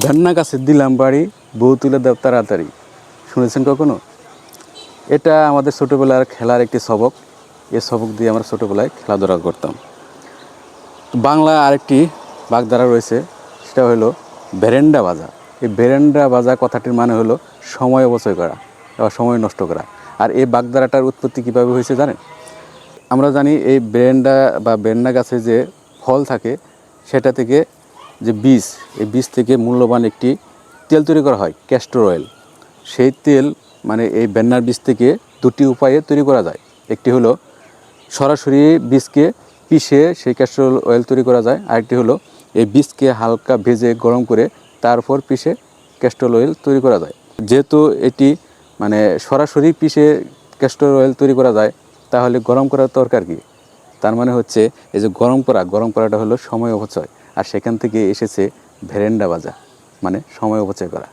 ভেন্না গাছে দিলাম বাড়ি, বউ তুলে দেব তাড়াতাড়ি। শুনেছেন কখনো? এটা আমাদের ছোটোবেলার খেলার একটি সবক। এই সবক দিয়ে আমরা ছোটোবেলায় খেলাধুলা করতাম। বাংলা আরেকটি বাগধারা রয়েছে, সেটা হলো ভেরেন্ডা বাজা। এই ভেরেন্ডা বাজা কথাটির মানে হলো সময় অপচয় করা বা সময় নষ্ট করা। আর এই বাগধারাটার উৎপত্তি কীভাবে হয়েছে জানেন? আমরা জানি এই ভেরেন্ডা বা ভেন্না গাছে যে ফল থাকে সেটা থেকে যে বীজ, এই বীজ থেকে মূল্যবান একটি তেল তৈরি করা হয়, ক্যাস্টর অয়েল। সেই তেল মানে এই ভেন্নার বীজ থেকে দুটি উপায়ে তৈরি করা যায়। একটি হলো সরাসরি বীজকে পিষে সেই ক্যাস্টর অয়েল তৈরি করা যায়। আরেকটি হলো এই বীজকে হালকা ভেজে গরম করে তারপর পিষে ক্যাস্টর অয়েল তৈরি করা যায়। যেহেতু এটি মানে সরাসরি পিষে ক্যাস্টর অয়েল তৈরি করা যায়, তাহলে গরম করার দরকার কি? তার মানে হচ্ছে এই যে গরম করাটা হলো সময় অপচয়, আর সেখান থেকে এসেছে ভেরেন্ডা বাজা, মানে সময় অপচয় করা।